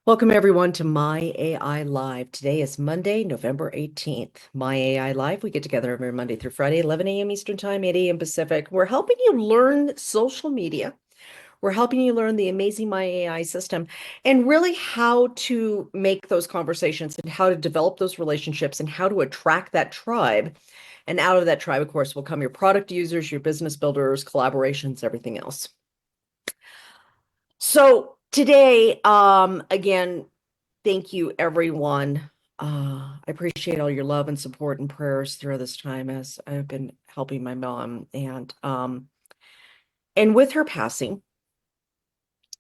Welcome everyone to My AI Live. Today is Monday, November 18th. My AI Live, we get together every Monday through Friday, 11 a.m. Eastern Time, 8 a.m. Pacific. We're helping you learn social media. We're helping you learn the amazing My AI system and really how to make those conversations and how to develop those relationships and how to attract that tribe. And out of that tribe, of course, will come your product users, your business builders, collaborations, everything else. So today, again, thank you, everyone. I appreciate all your love and support and prayers through this time as I've been helping my mom. And with her passing,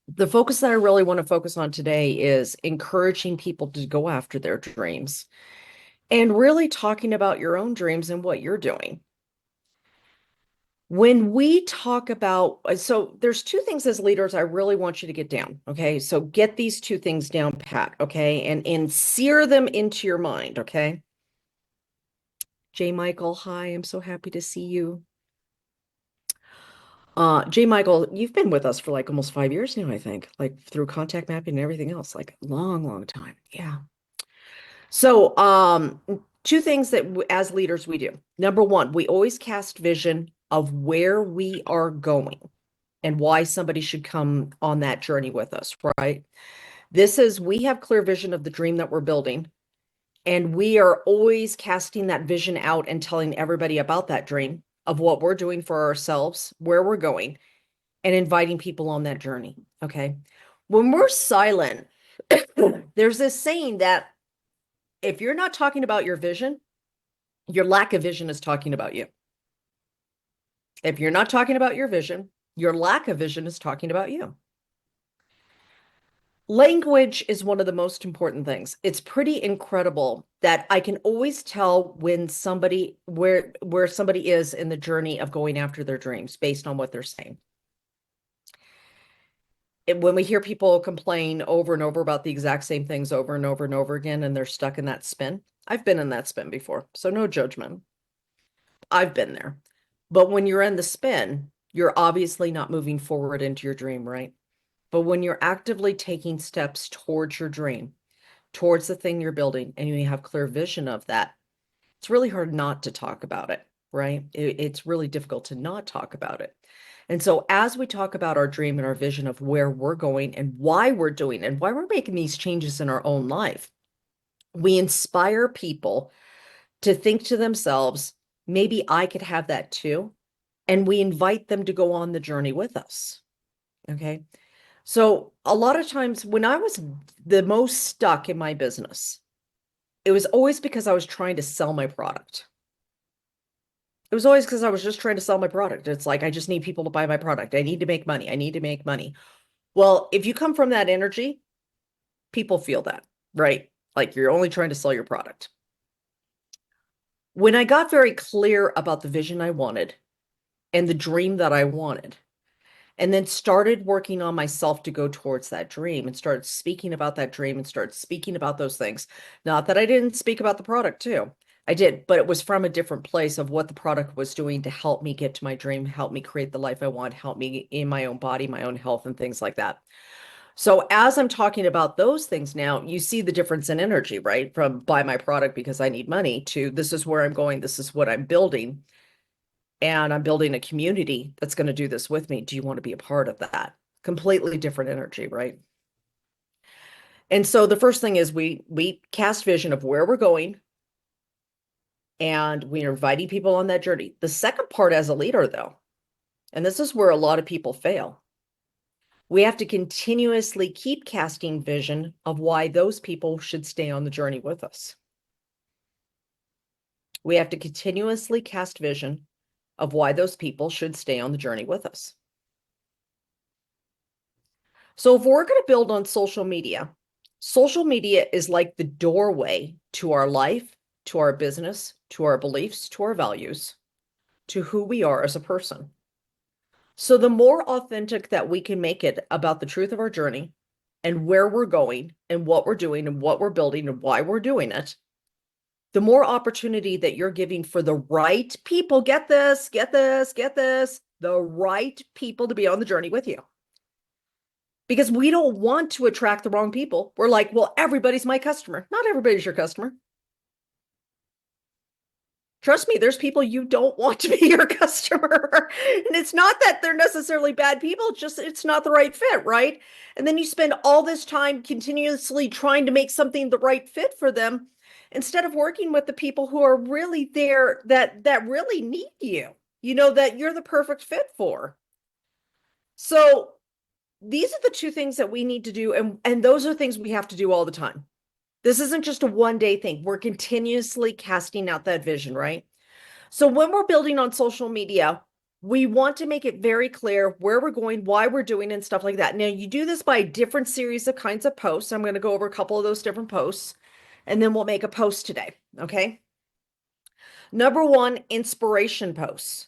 the focus that I really want to focus on today is encouraging people to go after their dreams and really talking about your own dreams and what you're doing. When we talk about, so there's two things as leaders I really want you to get down. Okay. So get these two things down pat. Okay. And sear them into your mind. Okay. J. Michael, hi. I'm so happy to see you. J. Michael, you've been with us for like almost 5 years now, I think, like through contact mapping and everything else, like long, long time. Yeah. So, two things that as leaders we do. Number one, we always cast vision of where we are going and why somebody should come on that journey with us, right? We have clear vision of the dream that we're building, and we are always casting that vision out and telling everybody about that dream of what we're doing for ourselves, where we're going, and inviting people on that journey. Okay. When we're silent, there's this saying that if you're not talking about your vision, your lack of vision is talking about you. If you're not talking about your vision, your lack of vision is talking about you. Language is one of the most important things. It's pretty incredible that I can always tell when somebody where somebody is in the journey of going after their dreams based on what they're saying. When we hear people complain over and over about the exact same things over and over and over again, and they're stuck in that spin, I've been in that spin before, so no judgment. I've been there. But when you're in the spin, you're obviously not moving forward into your dream, right? But when you're actively taking steps towards your dream, towards the thing you're building, and you have clear vision of that, it's really hard not to talk about it, right? It's really difficult to not talk about it. And so as we talk about our dream and our vision of where we're going and why we're doing and why we're making these changes in our own life, we inspire people to think to themselves, maybe I could have that too. And we invite them to go on the journey with us. Okay. So a lot of times when I was the most stuck in my business, it was always because I was trying to sell my product. It was always because I was just trying to sell my product. It's like, I just need people to buy my product. I need to make money. I need to make money. Well, if you come from that energy, people feel that, right? Like you're only trying to sell your product. When I got very clear about the vision I wanted and the dream that I wanted, and then started working on myself to go towards that dream and started speaking about that dream and started speaking about those things. Not that I didn't speak about the product too. I did, but it was from a different place of what the product was doing to help me get to my dream, help me create the life I want, help me in my own body, my own health, and things like that. So as I'm talking about those things now, you see the difference in energy, right? From buy my product because I need money to this is where I'm going, this is what I'm building, and I'm building a community that's going to do this with me. Do you want to be a part of that? Completely different energy, right? And so the first thing is we cast vision of where we're going, and we're inviting people on that journey. The second part as a leader, though, and this is where a lot of people fail, we have to continuously keep casting vision of why those people should stay on the journey with us. We have to continuously cast vision of why those people should stay on the journey with us. So if we're going to build on social media is like the doorway to our life, to our business, to our beliefs, to our values, to who we are as a person. So the more authentic that we can make it about the truth of our journey and where we're going and what we're doing and what we're building and why we're doing it, the more opportunity that you're giving for the right people, get this, the right people to be on the journey with you. because we don't want to attract the wrong people. We're like, well, everybody's my customer. Not everybody's your customer. Trust me, there's people you don't want to be your customer. And it's not that they're necessarily bad people, it's just it's not the right fit, right? And then you spend all this time continuously trying to make something the right fit for them instead of working with the people who are really there that really need you, that you're the perfect fit for. So these are the two things that we need to do, and those are things we have to do all the time. This isn't just a one day thing. We're continuously casting out that vision, right? So when we're building on social media, we want to make it very clear where we're going, why we're doing it, and stuff like that. Now, you do this by a different series of kinds of posts. I'm going to go over a couple of those different posts, and then we'll make a post today. Okay. Number one, inspiration posts.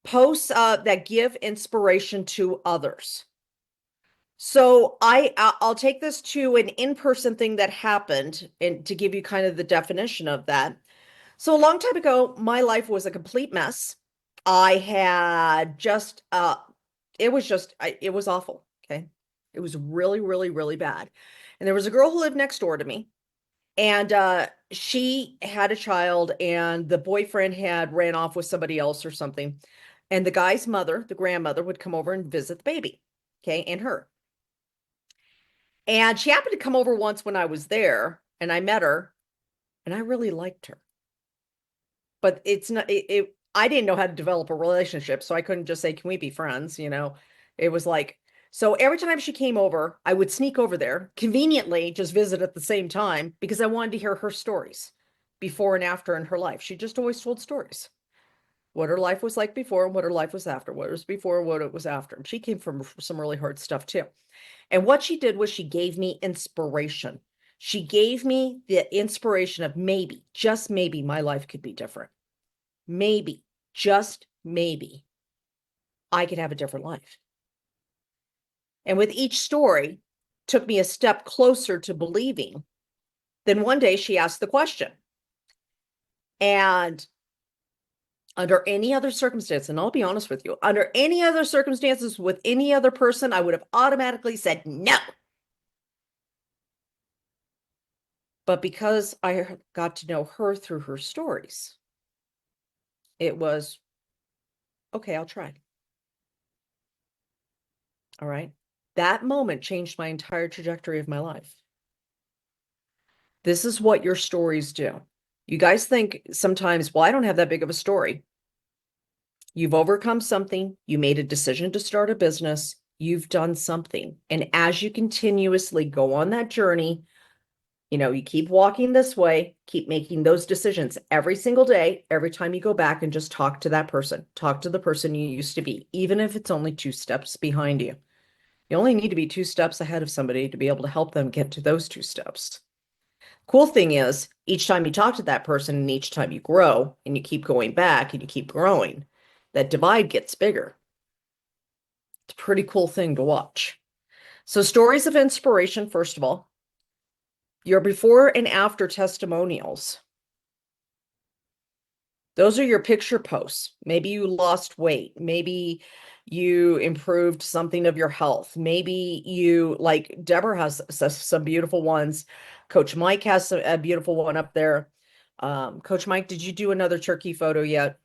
Posts that give inspiration to others. So I'll take this to an in-person thing that happened, and to give you kind of the definition of that. So a long time ago, my life was a complete mess. I had just it was it was awful, okay? It was really, really, really bad. And there was a girl who lived next door to me, and she had a child, and the boyfriend had ran off with somebody else or something. And the guy's mother, the grandmother, would come over and visit the baby, okay, and her. And she happened to come over once when I was there, and I met her, and I really liked her. But it's not I didn't know how to develop a relationship, so I couldn't just say, "Can we be friends?" It was like, so every time she came over, I would sneak over there, conveniently just visit at the same time, because I wanted to hear her stories before and after in her life. She just always told stories. What her life was like before and what her life was after, what it was before and what it was after. And she came from some really hard stuff too. And what she did was she gave me inspiration. She gave me the inspiration of maybe, just maybe, my life could be different. Maybe, just maybe, I could have a different life. And with each story, took me a step closer to believing. Then one day she asked the question. And under any other circumstance, and I'll be honest with you, under any other circumstances with any other person, I would have automatically said no. But because I got to know her through her stories, it was, okay, I'll try. All right. That moment changed my entire trajectory of my life. This is what your stories do. You guys think sometimes, well, I don't have that big of a story. You've overcome something. You made a decision to start a business. You've done something. And as you continuously go on that journey, you keep walking this way, keep making those decisions every single day, every time you go back and just talk to that person, talk to the person you used to be, even if it's only 2 steps behind you. You only need to be 2 steps ahead of somebody to be able to help them get to those 2 steps. Cool thing is, each time you talk to that person and each time you grow and you keep going back and you keep growing, that divide gets bigger. It's a pretty cool thing to watch. So, stories of inspiration, first of all, your before and after testimonials. Those are your picture posts. Maybe you lost weight. Maybe you improved something of your health. Maybe you, like Deborah has some beautiful ones. Coach Mike has a beautiful one up there. Coach Mike, did you do another turkey photo yet?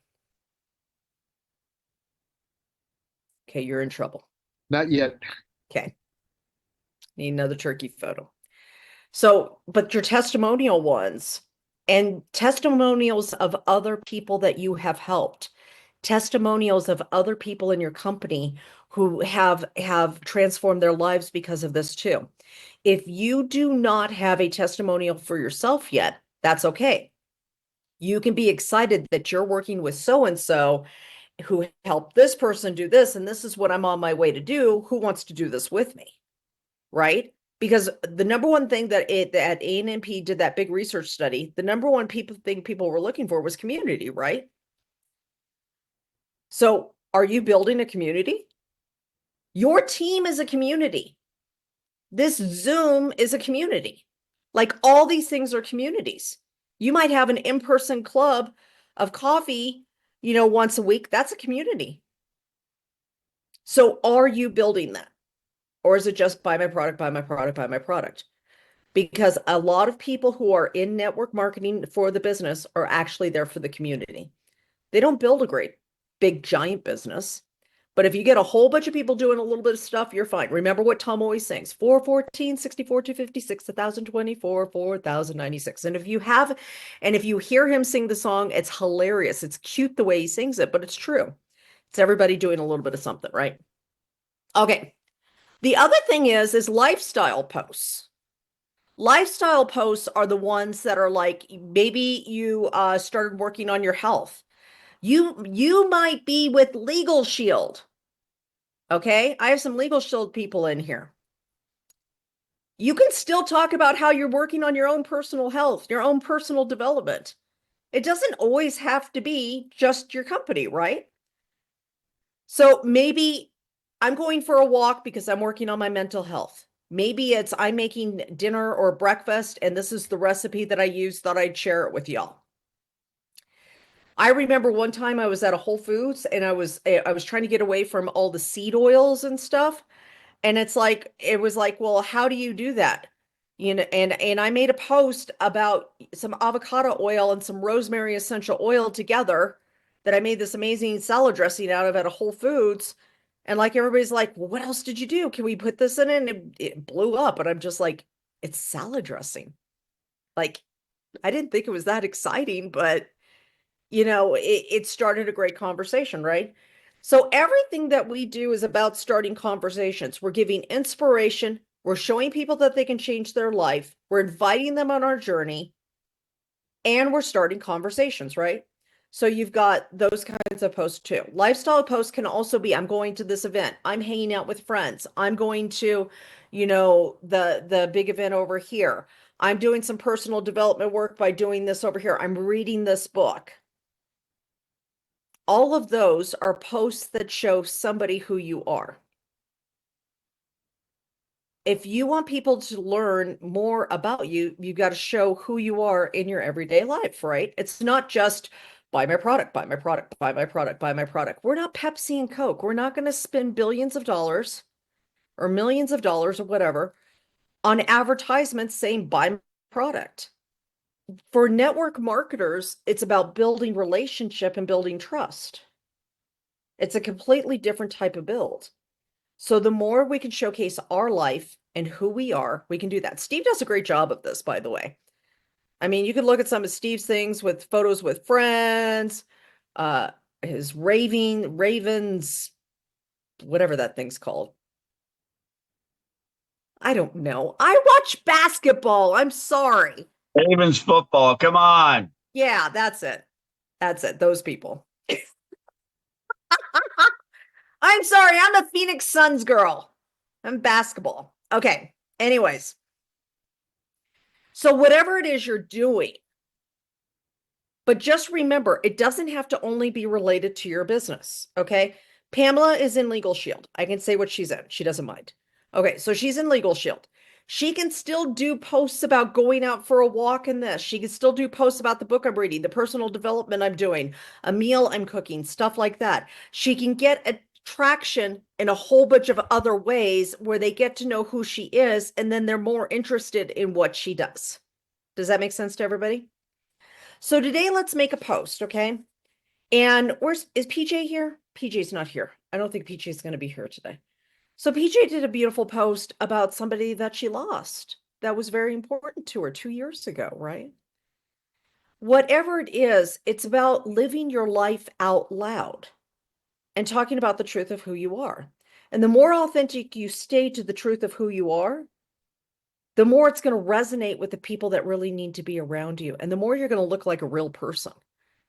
Okay, you're in trouble. Not yet. Okay. Need another turkey photo. So, but your testimonial ones and testimonials of other people that you have helped, testimonials of other people in your company who have transformed their lives because of this too. If you do not have a testimonial for yourself yet, that's okay. You can be excited that you're working with so and so who helped this person do this, and this is what I'm on my way to do. Who wants to do this with me? Right? Because the number one thing that A&MP did that big research study, the number one thing people were looking for was community, right? So are you building a community? Your team is a community. This Zoom is a community. Like all these things are communities. You might have an in-person club of coffee, once a week. That's a community. So are you building that? Or is it just buy my product, buy my product, buy my product? Because a lot of people who are in network marketing for the business are actually there for the community. They don't build a great big giant business. But if you get a whole bunch of people doing a little bit of stuff, you're fine. Remember what Tom always sings, 414, 64, 256, 1024, 4096. And if you hear him sing the song, it's hilarious. It's cute the way he sings it, but it's true. It's everybody doing a little bit of something, right? Okay. The other thing is lifestyle posts. Lifestyle posts are the ones that are like maybe you started working on your health. You might be with Legal Shield. Okay? I have some Legal Shield people in here. You can still talk about how you're working on your own personal health, your own personal development. It doesn't always have to be just your company, right? So maybe I'm going for a walk because I'm working on my mental health. Maybe it's I'm making dinner or breakfast, and this is the recipe that I use, thought I'd share it with y'all. I remember one time I was at a Whole Foods and I was trying to get away from all the seed oils and stuff. And it was like, well, how do you do that? You know, and I made a post about some avocado oil and some rosemary essential oil together that I made this amazing salad dressing out of at a Whole Foods. And like everybody's like, well, what else did you do? Can we put this in it? And it blew up. And I'm just like, it's salad dressing. Like, I didn't think it was that exciting, but it started a great conversation, right? So everything that we do is about starting conversations. We're giving inspiration. We're showing people that they can change their life. We're inviting them on our journey and we're starting conversations, right? So you've got those kinds of posts too. Lifestyle posts can also be, I'm going to this event. I'm hanging out with friends. I'm going to, the big event over here. I'm doing some personal development work by doing this over here. I'm reading this book. All of those are posts that show somebody who you are. If you want people to learn more about you, you got to show who you are in your everyday life, right? It's not just buy my product, buy my product, buy my product, buy my product. We're not Pepsi and Coke. We're not going to spend billions of dollars or millions of dollars or whatever on advertisements saying buy my product. For network marketers, it's about building relationship and building trust. It's a completely different type of build. So the more we can showcase our life and who we are, we can do that. Steve does a great job of this, by the way. I mean, you could look at some of Steve's things with photos with friends, uh, his Ravens, whatever that thing's called. I don't know. I watch basketball. I'm sorry. Ravens football. Come on. Yeah, that's it. That's it. Those people. I'm sorry. I'm a Phoenix Suns girl. I'm basketball. Okay. Anyways, so whatever it is you're doing, but just remember, it doesn't have to only be related to your business. Okay. Pamela is in Legal Shield. I can say what she's in. She doesn't mind. Okay. So she's in Legal Shield. She can still do posts about going out for a walk in this. She can still do posts about the book I'm reading, the personal development I'm doing, a meal I'm cooking, stuff like that. She can get attraction in a whole bunch of other ways where they get to know who she is and then they're more interested in what she does. Does that make sense to everybody? So today let's make a post, okay? And is PJ here? PJ's not here. I don't think PJ is going to be here today. So PJ did a beautiful post about somebody that she lost that was very important to her 2 years ago, right? Whatever it is, it's about living your life out loud and talking about the truth of who you are. And the more authentic you stay to the truth of who you are, the more it's going to resonate with the people that really need to be around you. And the more you're going to look like a real person.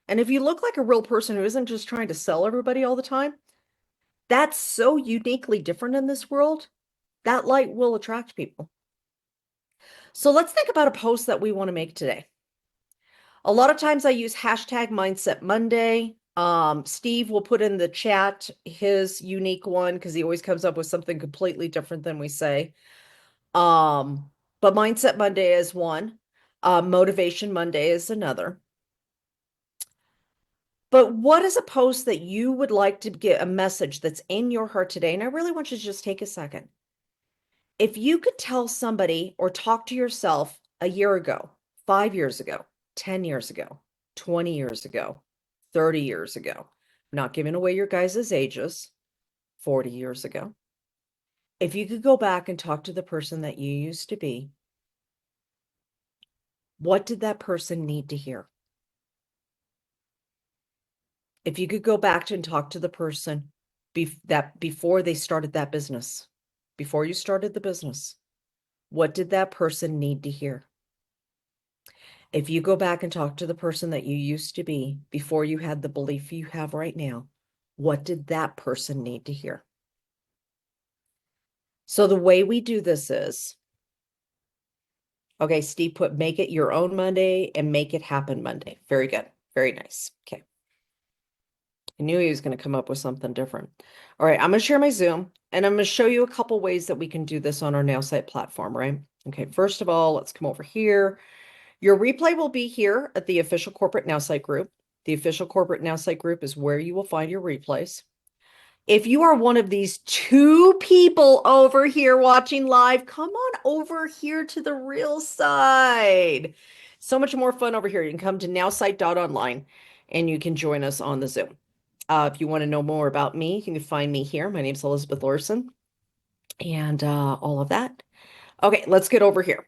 And if you look like a real person who isn't just trying to sell everybody all the time, that's so uniquely different in this world. That light will attract people. So let's think about a post that we want to make today. A lot of times I use hashtag Mindset Monday. Steve will put in the chat his unique one because he always comes up with something completely different than we say. But Mindset Monday is one. Motivation Monday is another. But what is a post that you would like to get a message that's in your heart today? And I really want you to just take a second If you could tell somebody or talk to yourself a year ago, 5 years ago, 10 years ago, 20 years ago, 30 years ago, not giving away your guys' ages, 40 years ago, if you could go back and talk to the person that you used to be, what did that person need to hear? If you could go back and talk to the person before they started that business, before you started the business, what did that person need to hear? If you go back and talk to the person that you used to be before you had the belief you have right now, what did that person need to hear? So the way we do this is, okay, Steve put make it your own Monday and make it happen Monday. Very good. Very nice. Okay. I knew he was going to come up with something different. All right, I'm going to share my Zoom and I'm going to show you a couple ways that we can do this on our Nowsite platform, right? Okay, first of all, let's come over here. Your replay will be here at the official corporate Nowsite group. The official corporate Nowsite group is where you will find your replays. If you are one of these two people over here watching live, come on over here to the real side. So much more fun over here. You can come to nowsite.online and you can join us on the Zoom. If you want to know more about me, you can find me here. My name is Elizabeth Larson and all of that. Okay, let's get over here.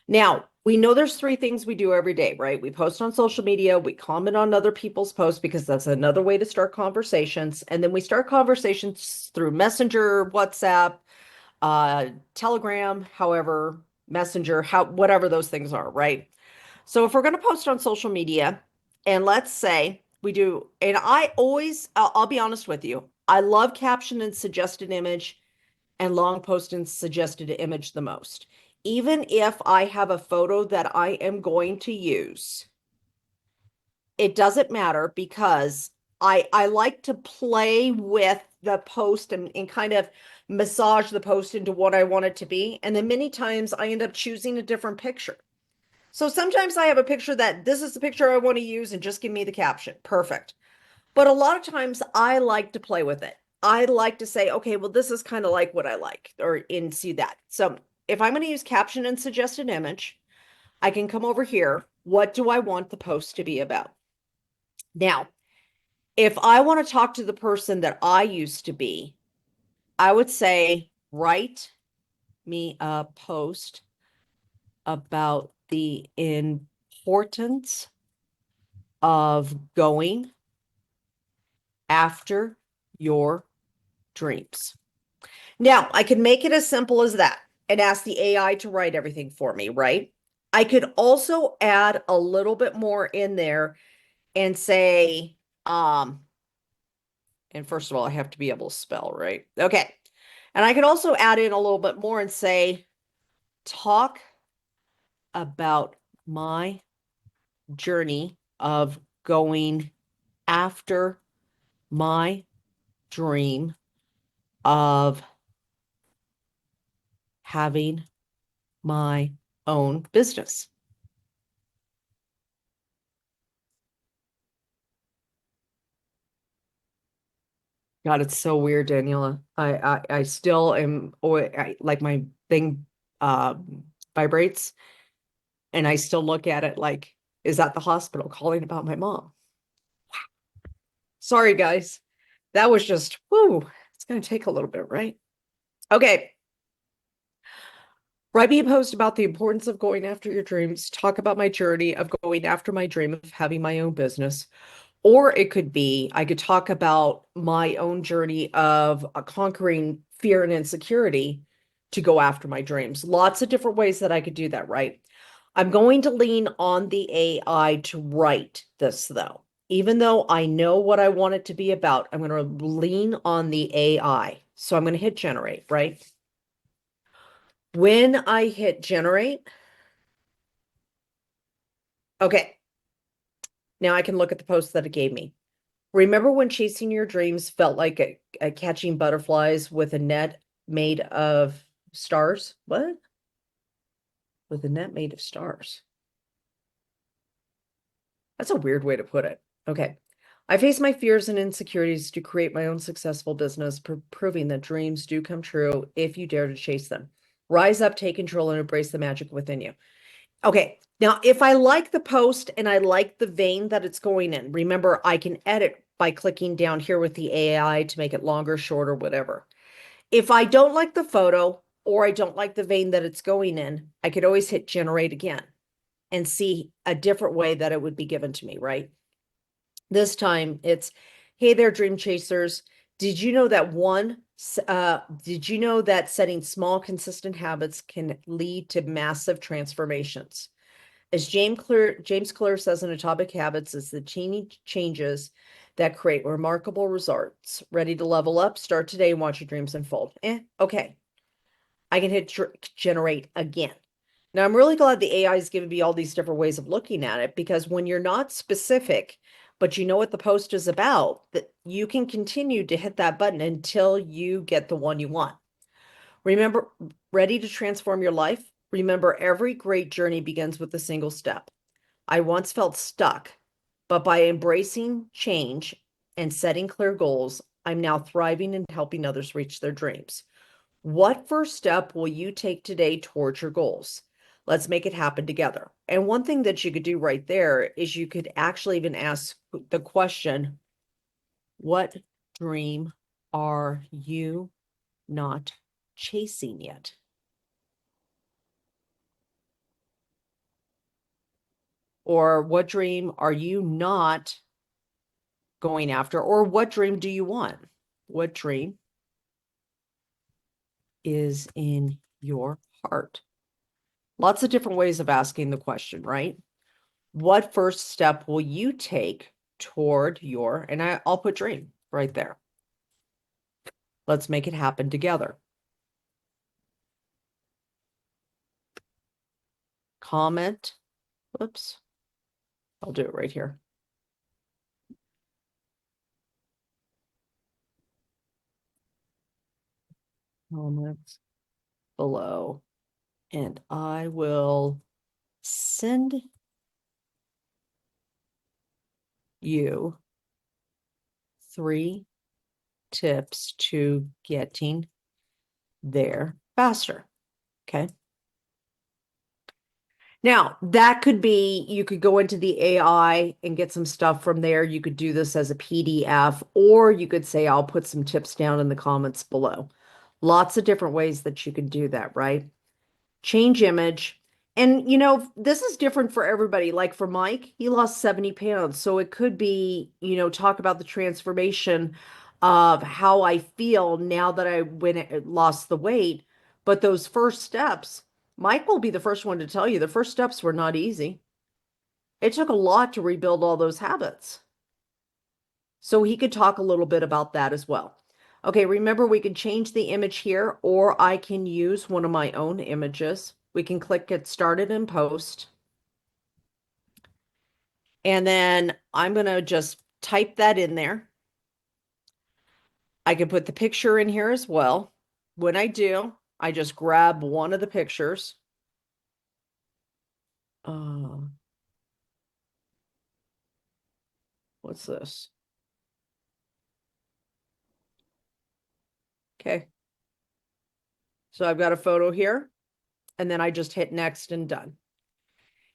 Now, we know there's three things we do every day, right? We post on social media, we comment on other people's posts because that's another way to start conversations. And then we start conversations through Messenger, WhatsApp, Telegram, however, Messenger, whatever those things are, right? So if we're going to post on social media, and let's say we do, and I'll be honest with you, I love caption and suggested image and long post and suggested image the most. Even if I have a photo that I am going to use, it doesn't matter because I like to play with the post and kind of massage the post into what I want it to be. And then many times I end up choosing a different picture. So sometimes I have a picture that this is the picture I want to use and just give me the caption. Perfect. But a lot of times I like to play with it. I like to say, okay, well, this is kind of like what I like or in see that. So if I'm going to use caption and suggested image, I can come over here. What do I want the post to be about? Now, if I want to talk to the person that I used to be, I would say, write me a post about the importance of going after your dreams. Now, I can make it as simple as that and ask the AI to write everything for me, right? I could also add a little bit more in there and say, and first of all, I have to be able to spell, right? Okay. And I could also add in a little bit more and say, talk about my journey of going after my dream of having my own business. God, it's so weird, Daniela. I still am, or like my thing vibrates, and I still look at it like, is that the hospital calling about my mom? Sorry, guys. That was just, whoo, it's going to take a little bit, right? Okay. Write me a post about the importance of going after your dreams. Talk about my journey of going after my dream of having my own business. Or it could be, I could talk about my own journey of conquering fear and insecurity to go after my dreams. Lots of different ways that I could do that, right? I'm going to lean on the AI to write this, though. Even though I know what I want it to be about, I'm going to lean on the AI. So I'm going to hit generate, right? When I hit generate, okay, now I can look at the post that it gave me. Remember when chasing your dreams felt like a catching butterflies with a net made of stars? What? With a net made of stars. That's a weird way to put it. Okay. I face my fears and insecurities to create my own successful business, proving that dreams do come true if you dare to chase them. Rise up, take control, and embrace the magic within you. Okay, now if I like the post and I like the vein that it's going in, remember I can edit by clicking down here with the AI to make it longer, shorter, whatever. If I don't like the photo or I don't like the vein that it's going in, I could always hit generate again and see a different way that it would be given to me, right? This time it's, hey there, dream chasers. Did you know that setting small, consistent habits can lead to massive transformations? As James Clear says in Atomic Habits, it's the teeny changes that create remarkable results. Ready to level up? Start today and watch your dreams unfold. Okay. I can hit generate again. Now, I'm really glad the AI is giving me all these different ways of looking at it, because when you're not specific, but you know what the post is about, that you can continue to hit that button until you get the one you want. Remember, ready to transform your life? Remember, every great journey begins with a single step. I once felt stuck, but by embracing change and setting clear goals, I'm now thriving and helping others reach their dreams. What first step will you take today towards your goals? Let's make it happen together. And one thing that you could do right there is you could actually even ask the question, what dream are you not chasing yet? Or what dream are you not going after? Or what dream do you want? What dream is in your heart? Lots of different ways of asking the question, right? What first step will you take toward your, and I'll put dream right there. Let's make it happen together. Comment. Whoops. I'll do it right here. Comments below. And I will send you 3 tips to getting there faster. Okay. Now, that could be, you could go into the AI and get some stuff from there. You could do this as a PDF, or you could say, I'll put some tips down in the comments below. Lots of different ways that you can do that, right? Change image. And, this is different for everybody. Like for Mike, he lost 70 pounds. So it could be, talk about the transformation of how I feel now that I lost the weight. But those first steps, Mike will be the first one to tell you the first steps were not easy. It took a lot to rebuild all those habits. So he could talk a little bit about that as well. Okay, remember we can change the image here, or I can use one of my own images. We can click Get Started and Post. And then I'm going to just type that in there. I can put the picture in here as well. When I do, I just grab one of the pictures. What's this? Okay. So I've got a photo here, and then I just hit next and done.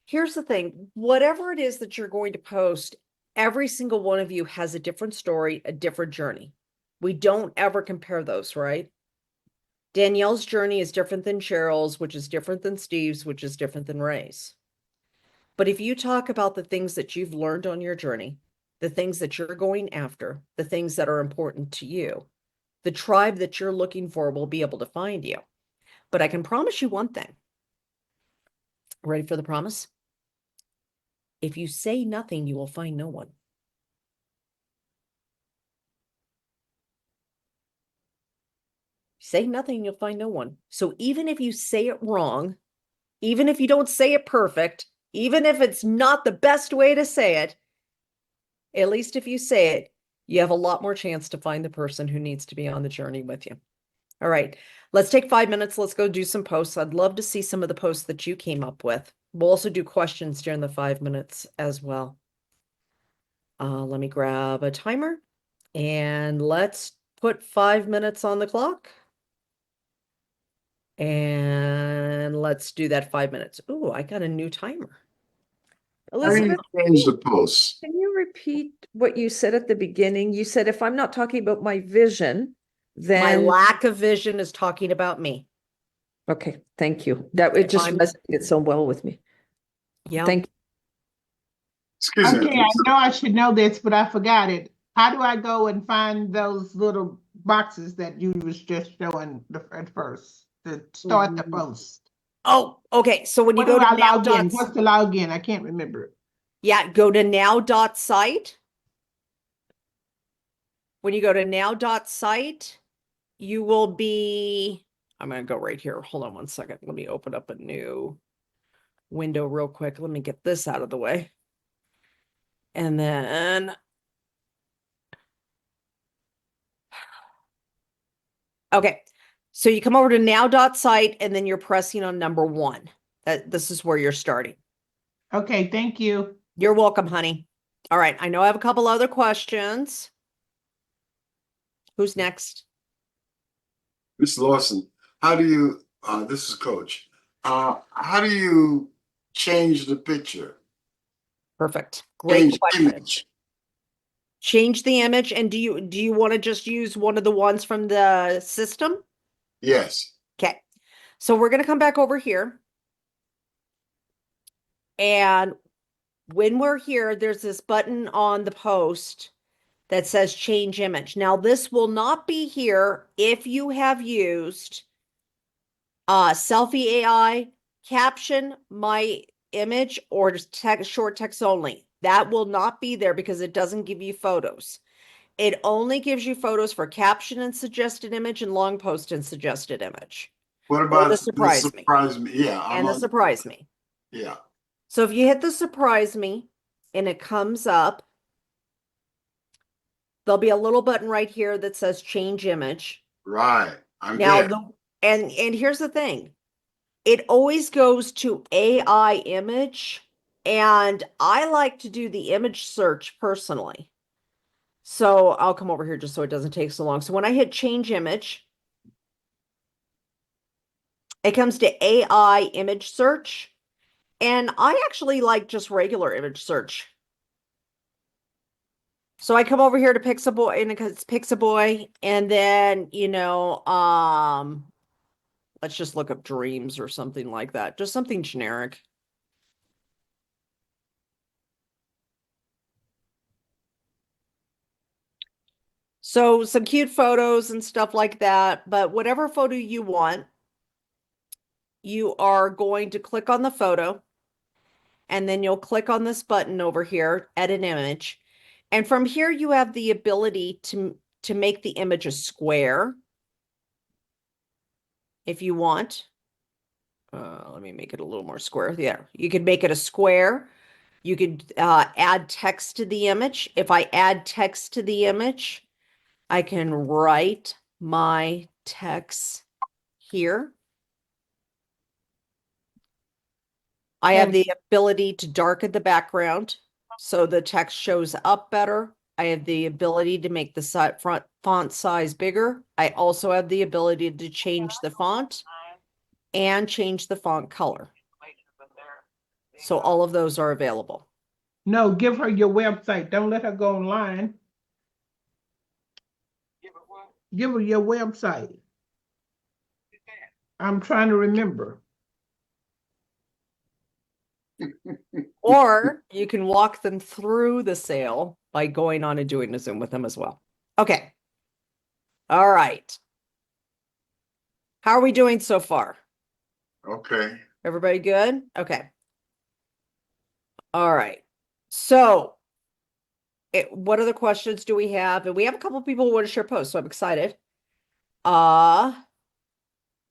Here's the thing, whatever it is that you're going to post, every single one of you has a different story, a different journey. We don't ever compare those, right? Danielle's journey is different than Cheryl's, which is different than Steve's, which is different than Ray's. But if you talk about the things that you've learned on your journey, the things that you're going after, the things that are important to you, the tribe that you're looking for will be able to find you. But I can promise you one thing. Ready for the promise? If you say nothing, you will find no one. Say nothing, you'll find no one. So even if you say it wrong, even if you don't say it perfect, even if it's not the best way to say it, at least if you say it, you have a lot more chance to find the person who needs to be on the journey with you. All right, let's take 5 minutes. Let's go do some posts. I'd love to see some of the posts that you came up with. We'll also do questions during the 5 minutes as well. Let me grab a timer and let's put 5 minutes on the clock. And let's do that 5 minutes. Ooh, I got a new timer. How do you Elizabeth, change the posts? Can you repeat what you said at the beginning? You said if I'm not talking about my vision, my then lack of vision is talking about me. okay, thank you. That it If just I'm- resonated so well with me. Yeah. Thank you. Excuse me. Okay, I know I should know this, but I forgot it. How do I go and find those little boxes that you was just showing at first to start the post? Oh, okay. So when you What go do to I now log in? dots, What's the login? I can't remember it. yeah, go to now.site. When you go to now.site, you will be, I'm going to go right here. Hold on 1 second. Let me open up a new window real quick. Let me get this out of the way. And then, okay. So you come over to now.site and then you're pressing on number 1. This is where you're starting. Okay, thank you. You're welcome, honey. All right. I know I have a couple other questions. Who's next? Miss Lawson, how do you, this is Coach, how do you change the picture? Perfect. Great Change question. image? Change the image. And do you want to just use one of the ones from the system? Yes. Okay. So we're going to come back over here. And when we're here, there's this button on the post that says change image. Now, this will not be here if you have used Selfie AI, caption my image, or just text, short text only. That will not be there because it doesn't give you photos. It only gives you photos for caption and suggested image and long post and suggested image. What Or about the the surprise me. surprise me? Yeah, I'm And the on. surprise me. Yeah, So if you hit the surprise me and it comes up, there'll be a little button right here that says change image. right. I'm Now there. and here's the thing. It always goes to AI image, and I like to do the image search personally. So I'll come over here just so it doesn't take so long. So when I hit change image, it comes to AI image search. And I actually like just regular image search. So I come over here to Pixaboy, and it's Pixaboy, and then, let's just look up dreams or something like that. Just something generic. So some cute photos and stuff like that, but whatever photo you want, you are going to click on the photo, and then you'll click on this button over here, edit image. And from here, you have the ability to make the image a square if you want. Let me make it a little more square. Yeah, you could make it a square. You could add text to the image. If I add text to the image, I can write my text here. I have the ability to darken the background so the text shows up better. I have the ability to make the front font size bigger. I also have the ability to change the font and change the font color. So all of those are available. No, give her your website. Don't let her go online. Give her your website. I'm trying to remember. Or you can walk them through the sale by going on and doing a Zoom with them as well. Okay. All right. How are we doing so far? Okay. Everybody good? Okay. All right. So, what other questions do we have? And we have a couple people who want to share posts, so I'm excited.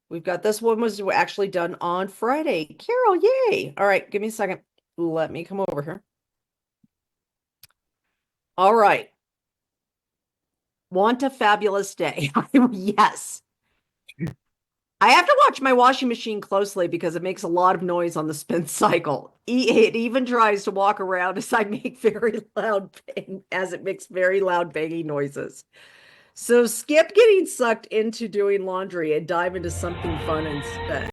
We've got this one was actually done on Friday. Carol, yay. All right, give me a second. Let me come over here. All right. Want a fabulous day. Yes. I have to watch my washing machine closely because it makes a lot of noise on the spin cycle. It even tries to walk around as I make very loud as it makes very loud banging noises. So skip getting sucked into doing laundry and dive into something fun instead.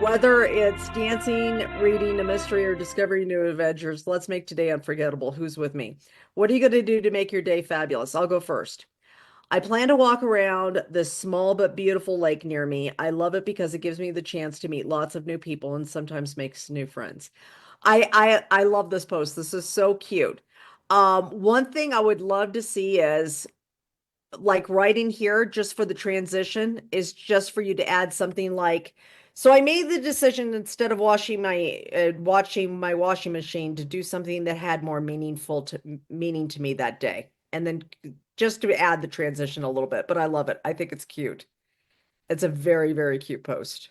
Whether it's dancing, reading a mystery, or discovering new adventures, let's make today unforgettable. Who's with me? What are you going to do to make your day fabulous? I'll go first. I plan to walk around this small but beautiful lake near me. I love it because it gives me the chance to meet lots of new people and sometimes makes new friends. I love this post. This is so cute. One thing I would love to see is like writing here just for the transition is just for you to add something like, so I made the decision instead of watching my washing machine to do something that had more meaning to me that day. And then just to add the transition a little bit, but I love it. I think it's cute. It's a very, very cute post.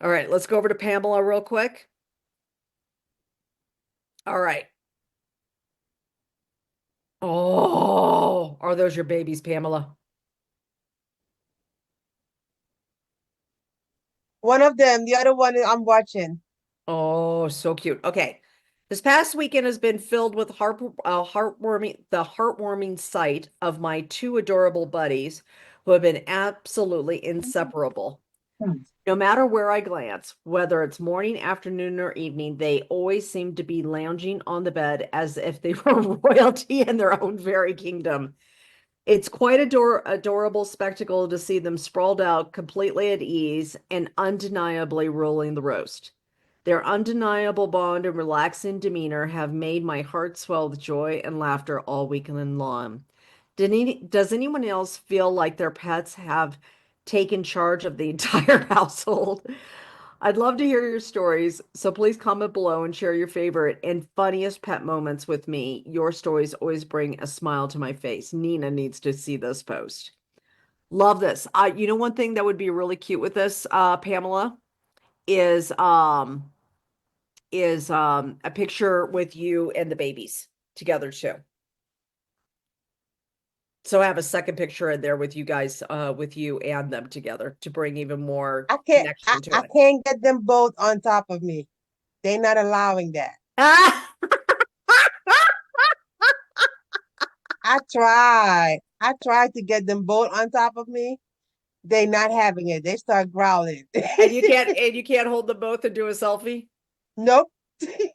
All right, let's go over to Pamela real quick. All right. Oh, are those your babies, Pamela? One of them, the other one I'm watching. Oh, so cute. Okay. This past weekend has been filled with the heartwarming sight of my two adorable buddies who have been absolutely inseparable. No matter where I glance, whether it's morning, afternoon, or evening, they always seem to be lounging on the bed as if they were royalty in their own very kingdom. It's quite adorable spectacle to see them sprawled out completely at ease and undeniably ruling the roast. Their undeniable bond and relaxing demeanor have made my heart swell with joy and laughter all weekend long. Does anyone else feel like their pets have taken charge of the entire household? I'd love to hear your stories, so please comment below and share your favorite and funniest pet moments with me. Your stories always bring a smile to my face. Nina needs to see this post. Love this. You know, one thing that would be really cute with this, Pamela, is a picture with you and the babies together too. So I have a second picture in there with you guys, with you and them together to bring even more I connection to it. can't get them both on top of me. They're not allowing that. Ah! I tried to get them both on top of me. They're not having it. They start growling. And you can't hold them both and do a selfie? Nope.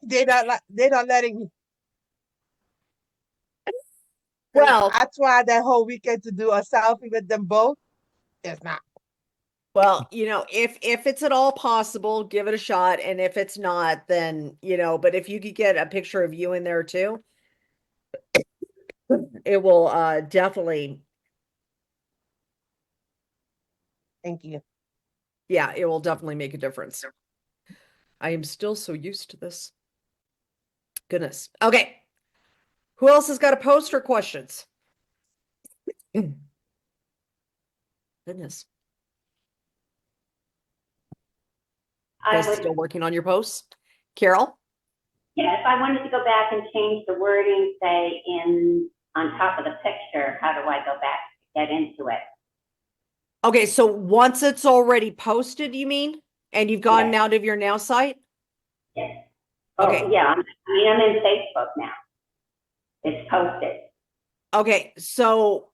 They're not letting me. Well, I tried that whole weekend to do a selfie with them both. It's not. well, you know, if it's at all possible, give it a shot. And if it's not, then, you know, but if you could get a picture of you in there too, it will definitely, Thank you. yeah, it will definitely make a difference. I am still so used to this. Goodness. Okay. Who else has got a post or questions? Goodness. You I guys would, still working on your posts? Carol? yes, I wanted to go back and change the wording, say, on top of the picture. How do I go back to get into it? Okay, so once it's already posted, you mean? And you've gone Yes. out of your Now site? Yes. Okay. Oh, yeah, I'm in Facebook now. It's posted. Okay, so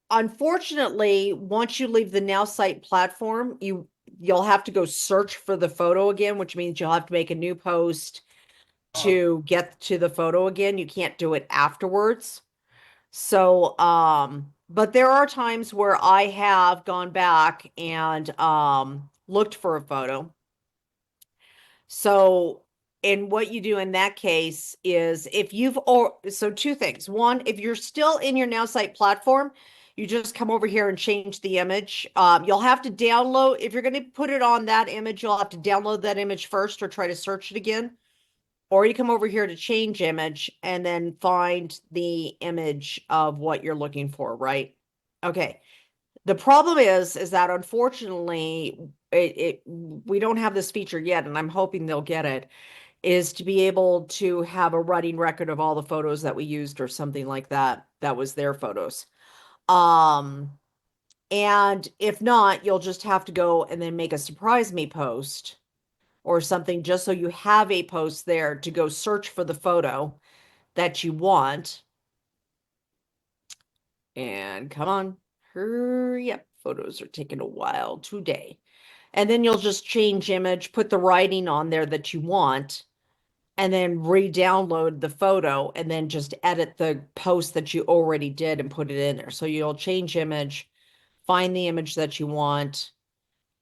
unfortunately, once you leave the Now site platform, you'll have to go search for the photo again, which means you'll have to make a new post to get to the photo again. You can't do it afterwards. So, but there are times where I have gone back and looked for a photo. So, and what you do in that case is if so two things. One, if you're still in your Now site platform, you just come over here and change the image. You'll have to download, if you're going to put it on that image, you'll have to download that image first or try to search it again. Or you come over here to change image and then find the image of what you're looking for, right? Okay. The problem is that unfortunately, we don't have this feature yet, and I'm hoping they'll get it, is to be able to have a running record of all the photos that we used or something like that. That was their photos. And if not, you'll just have to go and then make a surprise me post or something just so you have a post there to go search for the photo that you want. And come on, hurry up. Photos are taking a while today. And then you'll just change image, put the writing on there that you want, and then re-download the photo and then just edit the post that you already did and put it in there. So you'll change image, find the image that you want.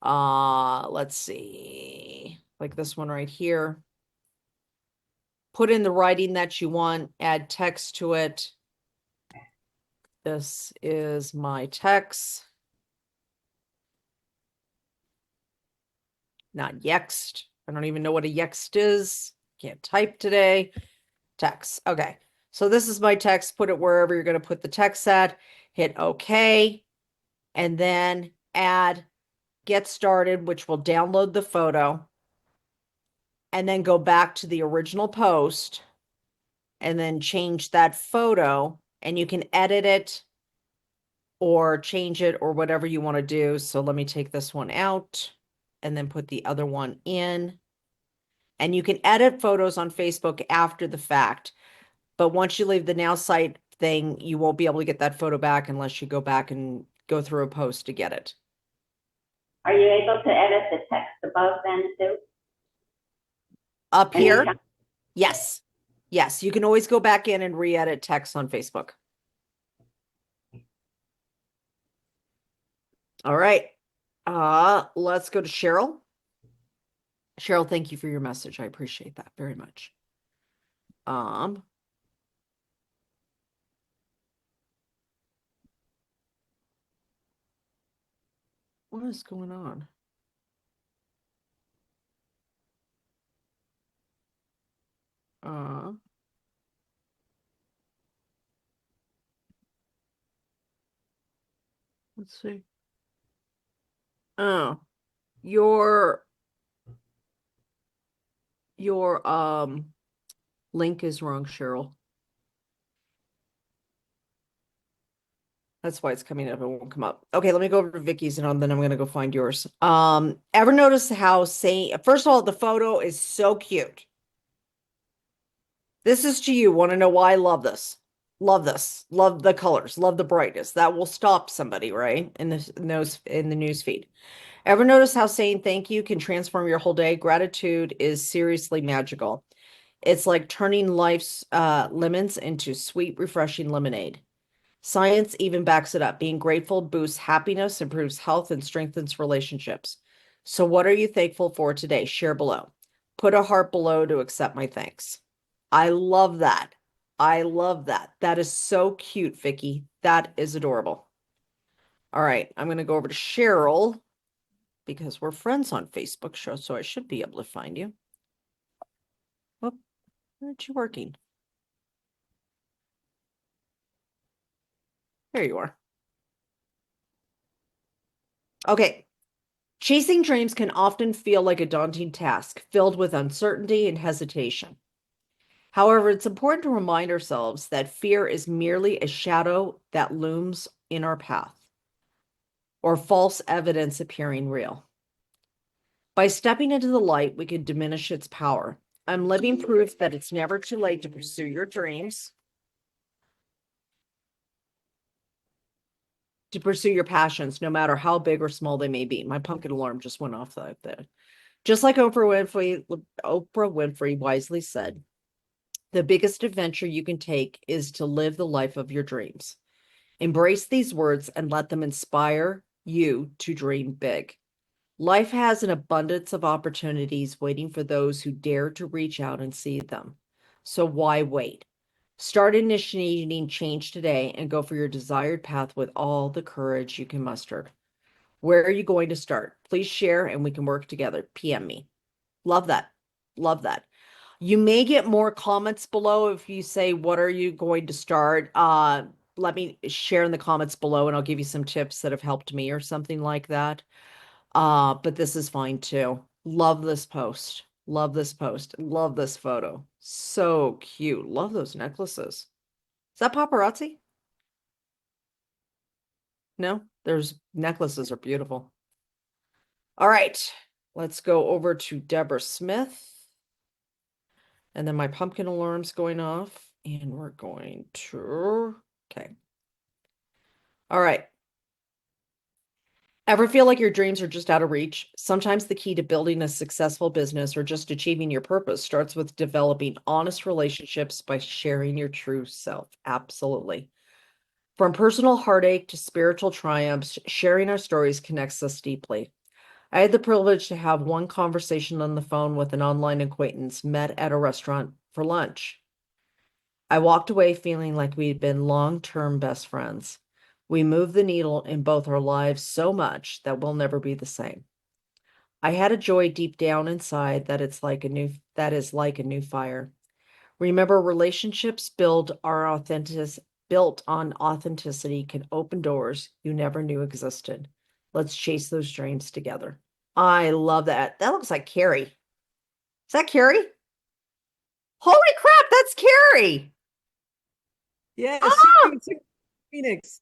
Let's see, like this one right here. Put in the writing that you want, add text to it. This is my text. Not yext. I don't even know what a yext is. Can't type today. Text. Okay. So this is my text. Put it wherever you're going to put the text at. Hit OK. And then add get started, which will download the photo. And then go back to the original post. And then change that photo. And you can edit it or change it or whatever you want to do. So let me take this one out and then put the other one in. And you can edit photos on Facebook after the fact. But once you leave the Now site thing, you won't be able to get that photo back unless you go back and go through a post to get it. Are you able to edit the text above then too? Up here? Anytime? Yes. Yes, you can always go back in and re-edit text on Facebook. All right. Let's go to Cheryl. Cheryl, thank you for your message. I appreciate that very much. What is going on? Let's see. Oh, your link is wrong, Cheryl. That's why it's coming up. It won't come up. Okay, let me go over to Vicky's and then I'm gonna go find yours. Ever notice how first of all, the photo is so cute. This is to you. Want to know why I love this? Love this. Love the colors. Love the brightness. That will stop somebody, right? In the news feed. Ever notice how saying thank you can transform your whole day? Gratitude is seriously magical. It's like turning life's lemons into sweet, refreshing lemonade. Science even backs it up. Being grateful boosts happiness, improves health, and strengthens relationships. So, what are you thankful for today? Share below. Put a heart below to accept my thanks. I love that. I love that. That is so cute, Vicky. That is adorable. All right, I'm going to go over to Cheryl because we're friends on Facebook, so I should be able to find you. Oh, aren't you working? There you are. Okay. Chasing dreams can often feel like a daunting task, filled with uncertainty and hesitation. However, it's important to remind ourselves that fear is merely a shadow that looms in our path, or false evidence appearing real. By stepping into the light, we can diminish its power. I'm living proof that it's never too late to pursue your dreams, to pursue your passions, no matter how big or small they may be. My pumpkin alarm just went off like that. Just like Oprah Winfrey wisely said, the biggest adventure you can take is to live the life of your dreams. Embrace these words and let them inspire you to dream big. Life has an abundance of opportunities waiting for those who dare to reach out and see them. So why wait? Start initiating change today and go for your desired path with all the courage you can muster. Where are you going to start? Please share and we can work together. PM me. Love that. Love that. You may get more comments below if you say, what are you going to start? Let me share in the comments below and I'll give you some tips that have helped me or something like that. But this is fine too. Love this post. Love this post. Love this photo. So cute. Love those necklaces. Is that paparazzi? No, there's necklaces are beautiful. All right, let's go over to Deborah Smith. And then my pumpkin alarm's going off. And we're going to, okay. All right. Ever feel like your dreams are just out of reach? Sometimes the key to building a successful business or just achieving your purpose starts with developing honest relationships by sharing your true self. Absolutely. From personal heartache to spiritual triumphs, sharing our stories connects us deeply. I had the privilege to have one conversation on the phone with an online acquaintance met at a restaurant for lunch. I walked away feeling like we'd been long-term best friends. We moved the needle in both our lives so much that we'll never be the same. I had a joy deep down inside that is like a new fire. Remember, relationships built on authenticity can open doors you never knew existed. Let's chase those dreams together. I love that. That looks like Carrie. Is that Carrie? Holy crap, that's Carrie. Yes, Ah! Phoenix.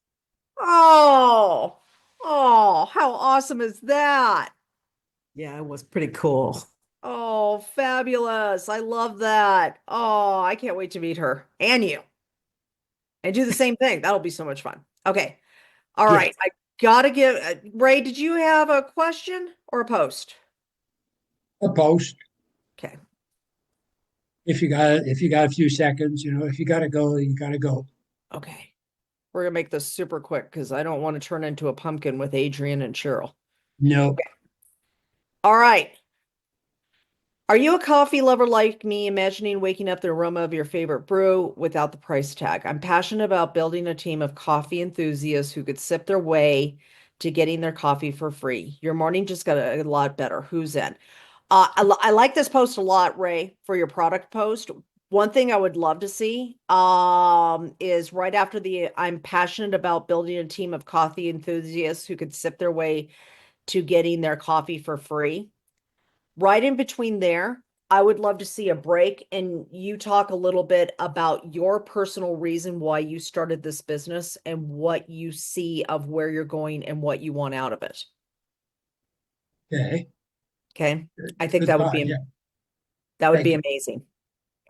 Oh, how awesome is that? Yeah, it was pretty cool. Oh, fabulous. I love that. Oh, I can't wait to meet her and you and do the same thing. That'll be so much fun. Okay. All Yes. right. I gotta give Ray, did you have a question or a post? A post. Okay. If you got a few seconds, if you gotta go, you gotta go. Okay. We're gonna make this super quick because I don't want to turn into a pumpkin with Adrian and Cheryl. No. Okay. All right. Are you a coffee lover like me, imagining waking up the aroma of your favorite brew without the price tag? I'm passionate about building a team of coffee enthusiasts who could sip their way to getting their coffee for free. Your morning just got a lot better. Who's in? I like this post a lot, Ray, for your product post. One thing I would love to see is right after the I'm passionate about building a team of coffee enthusiasts who could sip their way to getting their coffee for free. Right in between there, I would love to see a break and you talk a little bit about your personal reason why you started this business and what you see of where you're going and what you want out of it. Okay. Okay. I think Good that would thought. be Yeah. that would Thank be you. amazing.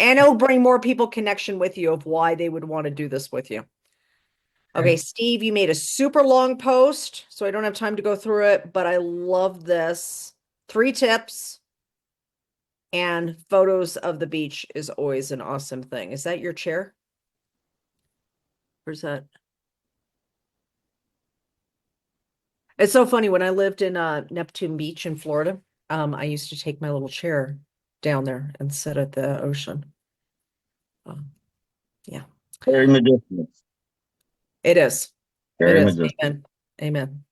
And it'll bring more people connection with you of why they would want to do this with you. Okay, Okay. Steve, you made a super long post, so I don't have time to go through it, but I love this. 3 tips. And photos of the beach is always an awesome thing. Is that your chair? Or is that? It's so funny. When I lived in Neptune Beach in Florida, I used to take my little chair down there and sit at the ocean. Yeah, Very medicinal. it is. Very It is. medicinal. Amen. Amen.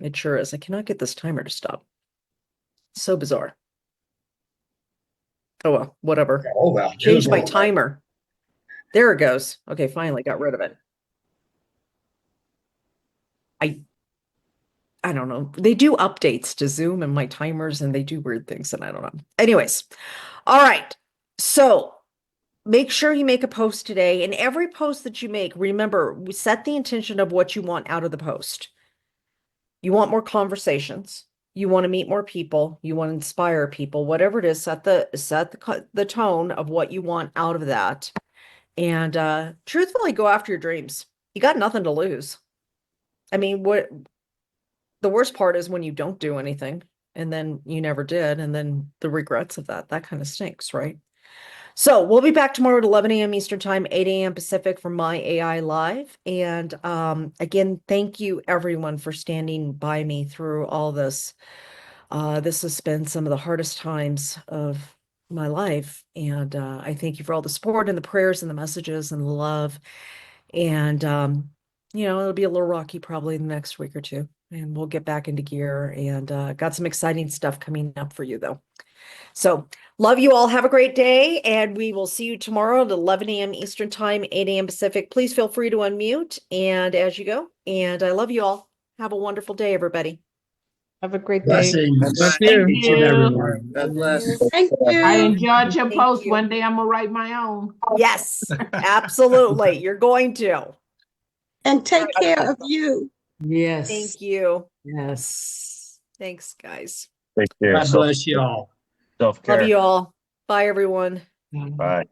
It sure is. I cannot get this timer to stop. So bizarre. Oh well, whatever. Oh well. Changed my timer. There it goes. Okay, finally got rid of it. I don't know. They do updates to Zoom and my timers and they do weird things and I don't know. Anyways. All right. So make sure you make a post today, and every post that you make, remember, we set the intention of what you want out of the post. You want more conversations. You want to meet more people. You want to inspire people, whatever it is, set the tone of what you want out of that. And truthfully, go after your dreams. You got nothing to lose. I mean, the worst part is when you don't do anything and then you never did, and then the regrets of that kind of stinks, right? So we'll be back tomorrow at 11 a.m. Eastern Time, 8 a.m. Pacific for My AI Live. And again, thank you everyone for standing by me through all this. This has been some of the hardest times of my life. And I thank you for all the support and the prayers and the messages and the love. And, it'll be a little rocky probably in the next week or two. And we'll get back into gear, and got some exciting stuff coming up for you, though. So love you all. Have a great day. And we will see you tomorrow at 11 a.m. Eastern Time, 8 a.m. Pacific. Please feel free to unmute and as you go. And I love you all. Have a wonderful day, everybody. Have a great day. Blessings. Thank To you. everyone. God bless. Thank I you. enjoyed your Thank post. you. One day I'm gonna write my own. Yes, absolutely. You're going to. And take care of you. Yes. Thank you. Yes. Thanks, guys. Take care. God bless you all. Self-care. Love you all. Bye, everyone. Bye.